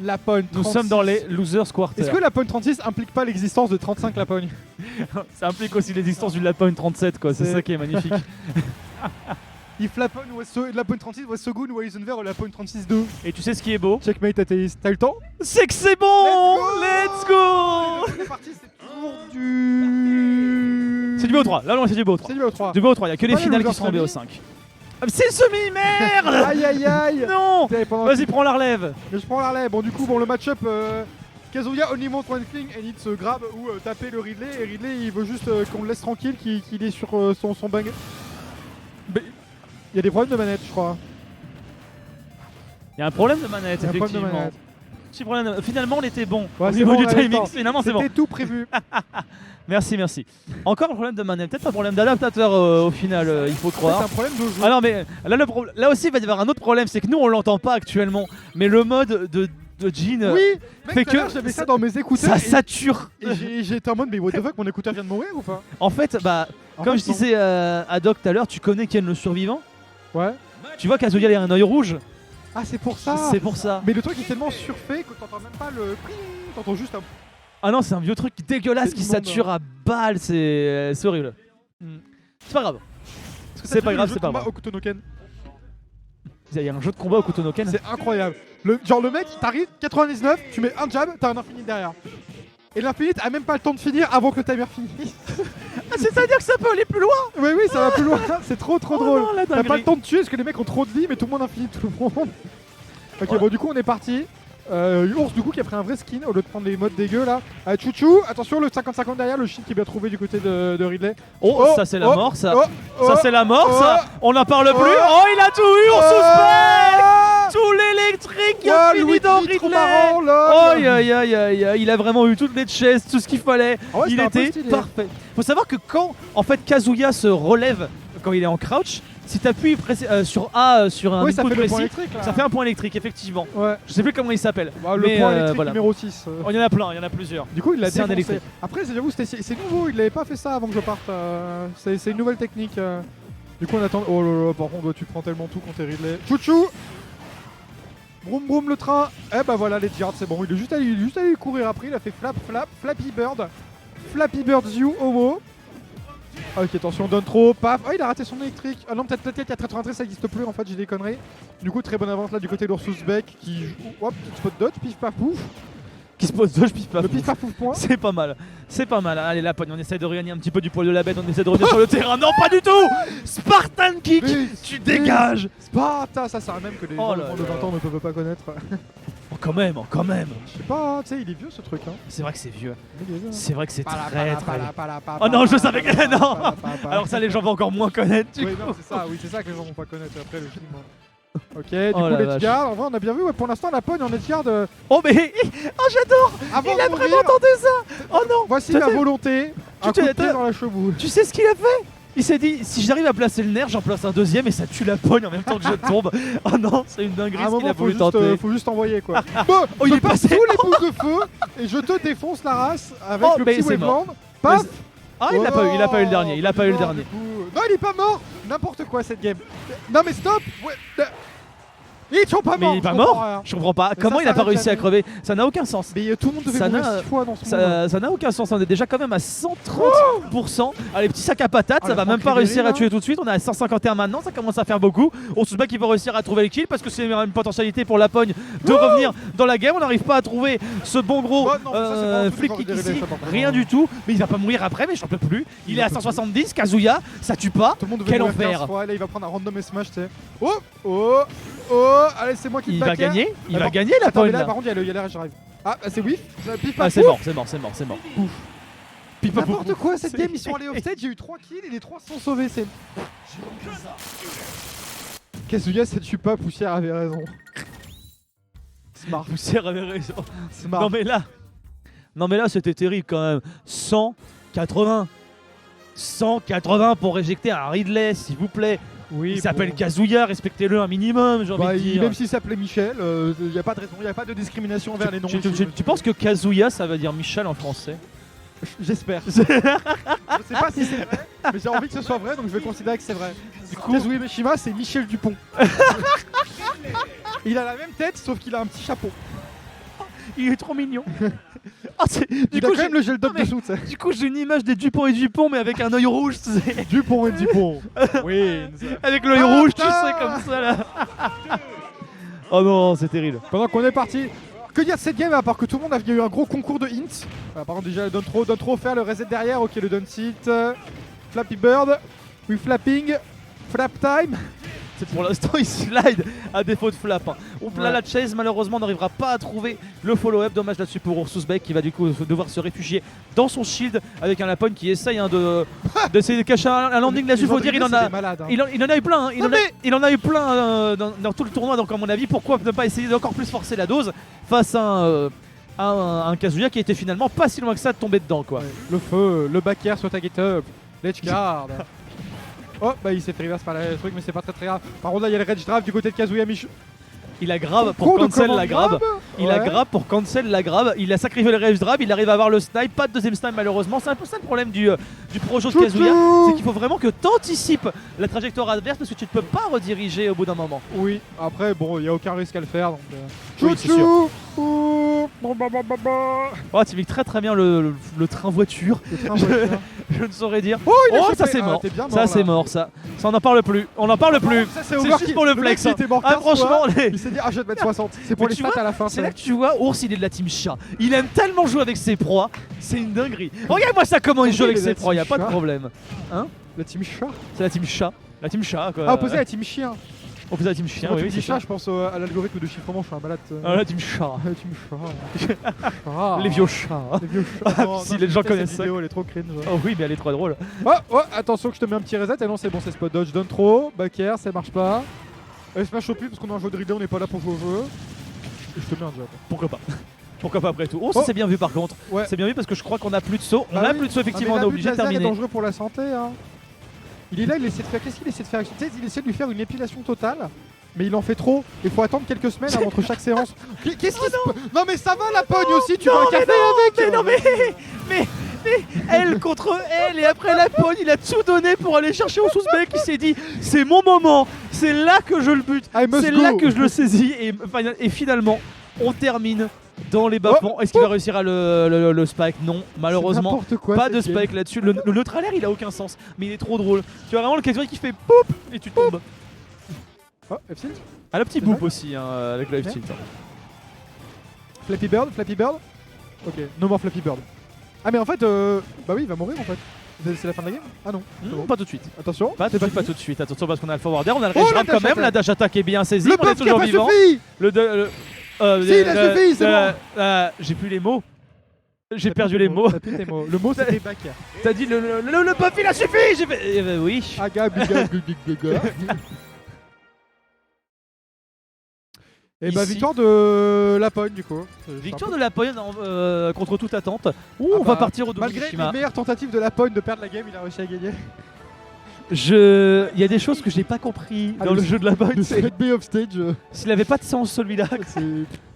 Lapogne 36. Nous sommes dans les Losers Quarter. Est-ce que Lapogne 36 implique pas l'existence de 35 Lapogne? Ça implique aussi l'existence du Lapogne 37, quoi. C'est ça qui est magnifique. If Lapogne Lapogne 36 was so good, why isn't there a Lapogne 36-2? Et tu sais ce qui est beau? Checkmate athéiste. T'as eu le temps? C'est que c'est bon! Let's go! C'est parti, c'est toujours du... C'est du BO3. Là, non, c'est du BO3. C'est du BO3. Du BO3, il y a que les Pas les finales qui losers seront en semi. BO5. Ah, mais c'est le semi, merde! Aïe aïe aïe. Non! Pendant Vas-y, prends la relève. Mais je prends la relais. Bon, du coup, le match-up, Kazuya only want one thing and it's grab ou taper le Ridley. Et Ridley, il veut juste qu'on le laisse tranquille, qu'il est sur son bang. Il y a des problèmes de manette, je crois. Il y a un problème de manette, Il y a un problème de effectivement. manette. Petit problème. Finalement, on était bon Ouais, au c'est niveau bon, du on a eu le timing. temps. Finalement, c'est bon. C'était tout prévu. Merci, merci. Encore un problème de manette. Peut-être un problème d'adaptateur au final, il faut C'est croire. un problème de jeu. Ah non, mais là aussi, il va y avoir un autre problème. C'est que nous, on l'entend pas actuellement. Mais le mode de Jean Oui, fait mec, que j'avais ça dans mes écouteurs. ça sature. Et j'ai été en mode, mais what the fuck, mon écouteur vient de mourir ou pas? En fait, comme je non. disais à Doc tout à l'heure, tu connais Ken le survivant? Ouais. Tu vois Kazuya, il a un œil rouge. Ah, c'est pour ça. C'est pour ça. Mais le truc est tellement surfait que t'entends même pas le. T'entends juste un. Ah non, c'est un vieux truc dégueulasse C'est qui immonde. sature à balles, c'est horrible. C'est pas grave. C'est pas grave, c'est pas grave. Au couteau no Ken. Il y a un jeu de combat au couteau no Ken. C'est incroyable. Genre le mec, t'arrives 99, tu mets un jab, t'as un infinite derrière. Et l'infinite a même pas le temps de finir avant que le timer finisse. Ah, c'est-à-dire que ça peut aller plus loin. Oui, ça va plus loin. C'est trop Oh drôle. non, la T'as dinguerie. pas le temps de tuer parce que les mecs ont trop de vie, mais tout le monde infinite tout le monde. Ok, Voilà. bon, du coup, on est parti. Ours, du coup, qui a pris un vrai skin au lieu de prendre les modes dégueux là. Chouchou, attention, le 50-50 derrière, le shield qui est bien trouvé du côté de Ridley. Oh, ça c'est la mort, ça. Oh, Ça c'est la mort, ça. On n'en parle plus. Oh. Oh, il a tout eu, on suspect. Tout l'électrique qui a fini dans Ridley. Oh, aïe, aïe, aïe, aïe, aïe. Il a vraiment eu toutes les chests, tout ce qu'il fallait. Ah ouais, Il c'était un peu était stylé. parfait. Faut savoir que quand en fait Kazuya se relève quand il est en crouch, si t'appuies sur A sur un Oui, ça input fait le point précis, électrique là. ça fait un point électrique, effectivement. Ouais. Je sais plus comment il s'appelle. Bah, le mais point électrique voilà. numéro 6. Oh, il y en a plein, il y en a plusieurs. Du coup, il l'a C'est un défoncé. électrique. Après, j'avoue, c'est nouveau, il avait pas fait ça avant que je parte. C'est une nouvelle technique. Du coup, on attend. Oh là là, par contre, tu prends tellement tout quand t'es Ridley. Chouchou. Broum broum le train. Eh bah voilà, les Jards, c'est bon. Il est juste allé courir après. Il a fait Flappy Bird. Flappy Bird You, Homo. Ok, attention, donne trop, paf. Oh, il a raté son électrique. Ah non, peut-être qu'il y a 93, ça existe plus en fait, j'ai des conneries. Du coup, très bonne avance là du côté d'Ursus Beck qui joue. Hop, petit spot dodge, pif paf pouf. Qui se pose deux, je pisse pas. Le pif paf pouf point. C'est pas mal, c'est pas mal. Allez, la pogne, on essaie de regagner un petit peu du poil de la bête, on essaie de revenir sur le terrain. Non, pas du tout. Spartan Kick, tu dégages. Sparta, ça c'est un même que les Oh gens là de 20 ans ne peuvent pas connaître. Oh, quand même, oh, quand même. Je sais pas, tu sais, il est vieux ce truc. Hein. C'est vrai que c'est vieux. Il est vieux, hein. C'est vrai que c'est Pala, très pala, très. pala, pala, pala, Oh non, je savais que pala, non. pala, pala, pala. Alors ça, les gens vont encore moins connaître. Du Oui, coup. non, c'est ça que les gens vont pas connaître après le film. Ok, du Oh coup, la les vache. Edgeguard, en vrai, on a bien vu, ouais, pour l'instant, la pogne en Edgeguard. Oh mais, oh j'adore. Avant Il a de mourir, vraiment tenté ça. Oh non. voici Tu la sais- volonté, un coup te- de pied dans la chevaux. Tu sais ce qu'il a fait? Il s'est dit, si j'arrive à placer le nerf, j'en place un deuxième et ça tue la pogne en même temps que je tombe. Oh non, c'est une dinguerie À un ce qu'il moment, a voulu tenter. faut juste envoyer quoi. Bon, Oh, il je est passe passé. tous les bouts de feu et je te défonce la race avec Oh, le mais petit c'est mort. Waveland. Paf. Ah, il a pas eu le dernier, il a pas eu le mort, dernier. du coup. Non, il est pas mort. N'importe quoi cette game. Non mais stop. Ouais. Ils sont pas Mais morts. il est pas je comprends mort. rien. Je comprends pas. Mais Comment ça il a pas s'arrête réussi à jamais. crever? Ça n'a aucun sens. Mais tout le monde devait Ça mourir n'a- 6 fois dans ce monde. Ça n'a aucun sens, on est déjà quand même à 130%. Allez, petit sac à patates, Ah, ça la va même pas Franck réussir Ribéry, à tuer tout de suite. On est à 151 maintenant, ça commence à faire beaucoup. On se bat qu'il va réussir à trouver le kill parce que c'est une potentialité pour la pogne de revenir dans la game. On n'arrive pas à trouver ce bon gros Oh non, ça, c'est vraiment tout flick fort kick de Ribéry, ici. ça, par contre. Rien du tout, mais il va pas mourir après, mais j'en peux plus. Il est à 170, Kazuya, ça tue pas. Tout le monde devait Quel mourir enfer. 15 fois. Là, il va prendre un random et smash, tu sais. Oh. Allez, c'est moi qui Il te va backer. gagner, il va Attends, gagner la attends, mais pogne là, là. par contre, il y a l'air, j'arrive. Ah, c'est whiff. Pif, Ah, paf, c'est pouf. mort, c'est mort, c'est mort, c'est mort. Pouf. Pipa N'importe quoi cette C'est- game, ils sont allés offstage, j'ai eu 3 kills et les 3 sont sauvés. C'est. Kazuya, ça tue pas, Poussière avait raison. Smart. Poussière avait raison. Smart. Non mais là c'était terrible quand même. 180. 180 pour éjecter un Ridley, s'il vous plaît. Oui, Il s'appelle bon. Kazuya, respectez-le un minimum, j'ai envie Bah, de dire. même s'il s'appelait Michel, il n'y a pas de raison, il n'y a pas de discrimination envers les noms. ici. Tu penses que Kazuya ça veut dire Michel en français? J'espère. Je sais pas si c'est vrai, mais j'ai envie que ce soit vrai, donc je vais considérer que c'est vrai. Du coup, Kazuya Mishima, c'est Michel Dupont. Il a la même tête, sauf qu'il a un petit chapeau. Il est trop mignon. Oh, Il a quand même le gel d'op mais- dessous, tu sais. du coup, j'ai une image des Dupont et Dupont, mais avec un œil rouge, tu sais. Dupont et Dupont. Wins. Avec l'œil Ah, rouge, tu putain. sais, comme ça là. Oh non, c'est terrible. Pendant qu'on est parti. Que dire de cette game à part que tout le monde a eu un gros concours de hints. Par contre déjà le down throw faire le reset derrière, ok le down sit. Flappy Bird, we flapping, flap time. Pour l'instant, il slide à défaut de flap. Hein. Là, Ouais. la chase, malheureusement, n'arrivera pas à trouver le follow-up. Dommage là-dessus pour Ursus Beck qui va du coup devoir se réfugier dans son shield avec un Lapone qui essaye hein, d'essayer de cacher un landing là-dessus. Faut dire, il en a. Il en a eu plein, hein. Il en a eu plein dans tout le tournoi, donc à mon avis, pourquoi ne pas essayer d'encore plus forcer la dose face à un Kazuya qui était finalement pas si loin que ça de tomber dedans quoi. Ouais. Le feu, le back air sur ta get up, l'edge guard. Oh bah il s'est fait reverse par le truc mais c'est pas très grave. Par contre là il y a le rage draft du côté de Kazuya Michu. Il a grab pour cancel la grab. Il a Ouais. grab pour cancel la grab. Il a sacrifié le rage grab. Il arrive à avoir le snipe. Pas de deuxième snipe malheureusement. C'est un peu ça le problème du projo de Kazuya. C'est qu'il faut vraiment que tu anticipes la trajectoire adverse parce que tu ne peux pas rediriger au bout d'un moment. Oui, après bon il y a aucun risque à le faire donc. Oui, c'est Chouchou. Ouh. Bon, bah, bah, bah, bah. Oh, tu vis très très bien le train voiture. Le train voiture. Je ne saurais dire. Oh, il a Oh, chopé. ça c'est Ah, mort. t'es bien Ça mort, c'est là. mort ça. Ça on n'en parle plus. On n'en parle plus. Ça, C'est overkill. juste pour le mec, flex. il était mort Ah 15 fois. franchement, Il s'est dit ah je vais te mettre 60. C'est pour Mais les tu stats vois, à la fin. c'est ça. là que tu vois, Ours il est de la team chat. Il aime tellement jouer avec ses proies, c'est une dinguerie. Regarde-moi ça comment il joue avec Il est de ses la proies, y a team pas de chat. problème. La team chat. C'est la team chat. La team chat quoi. Ah opposé à la team chien. Opposé à la team chien, Quand oui, tu oui, dis c'est chat ça. je pense à l'algorithme de chiffrement. Je suis un malade. Ah, la team chat. La team chat. Chat. Les vieux chats. Les vieux chats. Ah, Non, si non, les j'ai gens fait connaissent cette ça. vidéo, elle est trop cringe. Oh oui, mais elle est trop drôle. Oh, oh, attention que je te mets un petit reset. Et non, c'est bon, c'est spot dodge. Donne trop. Back air, ça marche pas. Smash au plus parce qu'on a un jeu de relay, on n'est pas là pour jouer au jeu. Et je te mets un jab. Pourquoi pas. Pourquoi pas après tout. Oh, Oh. ça c'est bien vu par contre. Ouais. C'est bien vu parce que je crois qu'on a plus de saut. On Bah a oui. plus de saut effectivement, Ah, mais on est l'abus obligé de laser est terminer. dangereux pour la santé. Hein. Il est là, il essaie de faire. Qu'est-ce qu'il essaie de faire? Tu sais, il essaie de lui faire une épilation totale. Mais il en fait trop. Il faut attendre quelques semaines avant entre chaque séance. Qu'est-ce qui se. Non mais ça va la pogne aussi. Tu veux un café avec? Mais non mais elle contre elle et après la pogne il a tout donné pour aller chercher au sous-bec. Il s'est dit c'est mon moment, c'est là que je le bute, I must c'est go. là que je le saisis et finalement on termine dans les bas-fonds. Est-ce qu'il va réussir à le spike? Non, malheureusement. N'importe quoi, Pas de cette game. spike là-dessus. Le neutral air il a aucun sens, mais il est trop drôle. Tu vois vraiment le Kazuya qui fait poup et tu tombes. Oh, F-tilt. Ah le petit C'est boop vrai aussi hein, avec le F-tilt. Flappy Bird, Flappy Bird. Ok, no more Flappy Bird. Ah mais en fait, bah oui, il va mourir en fait. C'est la fin de la game? Ah non. c'est bon. Pas tout de suite. Attention. Pas tout c'est de suite, pas fini. tout de suite. Attention parce qu'on a le forwarder, on a le Oh, rage la grab quand dash même. attack. La dash attack est bien saisie. Le On est buff qui a toujours pas vivant. suffi. Si, il a suffi, c'est bon. J'ai plus les mots. J'ai T'as perdu plus les mots. T'as plus tes mots. Le mot c'était back air. T'as dit le buff il a suffi. J'ai fait. Oui. Aga, biga, biga. Et bah Ici. victoire de la pogne du coup. Victoire de la pogne contre toute attente. Ouh, Ah on va bah, partir au Malgré Domishima. les meilleures tentatives de la pogne de perdre la game, il a réussi à gagner. Il y a des choses que j'ai pas compris Ah, dans le- le jeu de la pogne. Le set B off stage, S'il avait pas de séance celui-là, c'est.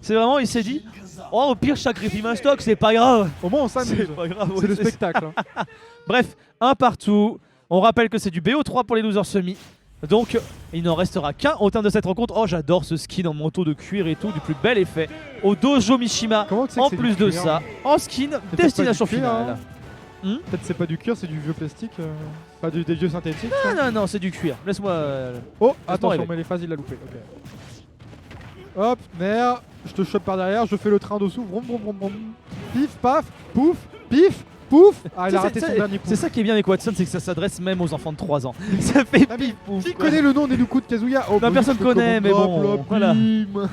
c'est vraiment il s'est dit. Oh au pire je sacrifie ma stock, c'est pas grave. Au moins on s'amuse. C'est pas grave. C'est ouais, le c'est- spectacle. hein. Bref, un partout. On rappelle que c'est du BO3 pour les losers semi. Donc, il n'en restera qu'un au terme de cette rencontre. Oh, j'adore ce skin en manteau de cuir et tout, du plus bel effet. Au dojo Mishima. Comment tu sais En que c'est plus du de cuir ça, en skin, pas destination du cuir, finale. hein. Peut-être c'est pas du cuir, c'est du vieux plastique. Pas des vieux synthétiques. ça. Non, non, non, c'est du cuir. Laisse-moi. Oh, attention, rêver. mais les phases il l'a loupé. Ok. Hop, nerf, je te chope par derrière, je fais le train dessous. Vroom, vroom, vroom, vroom. Pif, paf, pouf, pif, pouf. Ah, il a raté son dernier coup. C'est ça qui est bien avec Watson, c'est que ça s'adresse même aux enfants de 3 ans. Ça fait Ah, mais pif pouf. Qui quoi. connaît le nom des Nuku de Kazuya? Oh, bah, personne je fais connaît, mais comment, bon, hop, là, voilà. bim. Là,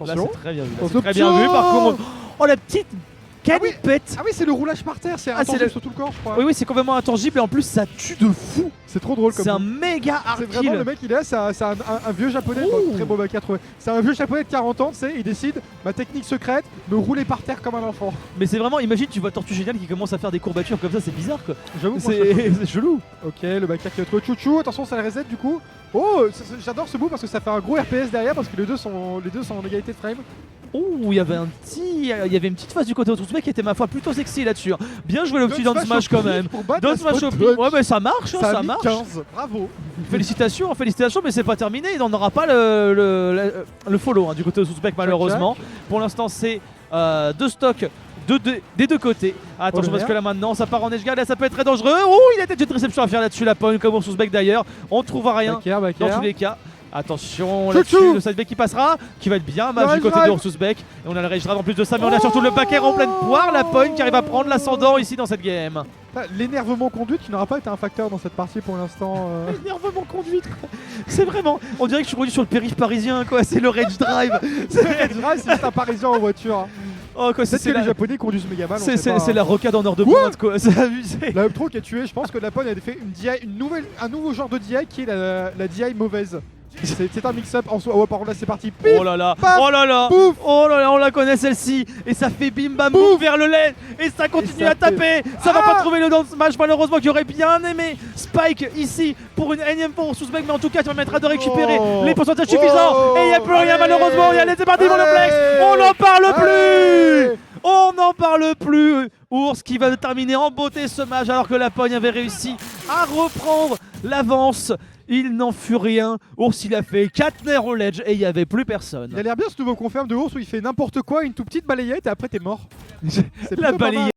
Attention. c'est très bien vu. là, Attention. C'est très bien vu. Par contre, oh la petite canipette. Ah oui, c'est le roulage par terre, c'est Ah, c'est intangible le- sur tout le corps, je crois. Oui, oui, c'est complètement intangible et en plus ça tue de fou. C'est trop drôle comme C'est un move. méga hard C'est vraiment le kill. mec, il est là, c'est un vieux japonais, Ouh. bon, très beau bac à trouver. C'est un vieux japonais de 40 ans, tu sais, il décide, ma technique secrète, me rouler par terre comme un enfant. Mais c'est vraiment, imagine, tu vois Tortue Géniale qui commence à faire des courbatures comme ça, c'est bizarre quoi. J'avoue, moi, je suis C'est chelou. Ok, le back qui a trouvé chouchou, attention, ça le reset du coup. Oh, j'adore ce move parce que ça fait un gros RPS derrière parce que les deux sont en égalité de frame. Oh, il y avait une petite phase du côté Oursousbek qui était ma foi plutôt sexy là-dessus. Bien joué le petit down smash quand même. Down smash au pied. Ouais, mais ça marche, ça marche. 15, bravo. Félicitations, mais c'est pas terminé. Il n'en aura pas le follow du côté Oursousbek malheureusement. Pour l'instant, c'est 2 stocks. Des deux côtés. Attention parce que là maintenant ça part en edge guard et ça peut être très dangereux. Oh, il a peut-être une réception à faire là-dessus, la pogne comme Oursousbek d'ailleurs. On ne trouvera rien dans tous les cas. Attention là-dessus, le sideback qui passera, qui va être bien match du côté de Oursousbek. Et on a le rage drive en plus de ça, mais on a surtout le back air en pleine poire. La pogne qui arrive à prendre l'ascendant ici dans cette game. L'énervement conduite qui n'aura pas été un facteur dans cette partie pour l'instant. L'énervement conduite quoi. C'est vraiment, on dirait que je suis revenu sur le périph' parisien quoi, c'est le rage drive. Le rage drive c'est juste un parisien en voiture. Oh, quoi, c'est les Japonais conduisent méga mal. C'est la rocade en heure de pointe quoi, c'est abusé. La Up Throw qui a tué, je pense que Lapone a fait un nouveau genre de DI qui est la DI mauvaise. C'est un mix-up en soi. Oh, par contre là c'est parti. Pif, oh là là, paf, oh là là, pouf. Oh là là, on la connaît celle-ci. Et ça fait bim bam boum vers le lait. Et ça continue à taper. Ça va pas trouver le down smash malheureusement qui aurait bien aimé Spike ici pour une énième fois Oursousbek. Mais en tout cas tu permettra de récupérer les pourcentages suffisants. Et il n'y a plus rien malheureusement. Allez c'est parti pour le flex. On n'en parle plus. On n'en parle plus. Ours qui va terminer en beauté ce match alors que la pogne avait réussi à reprendre l'avance. Il n'en fut rien. Ours il a fait 4 nerfs au ledge et il n'y avait plus personne. Il a l'air bien ce nouveau confirme de Ours où il fait n'importe quoi, une toute petite balayette et après t'es mort. La balayette.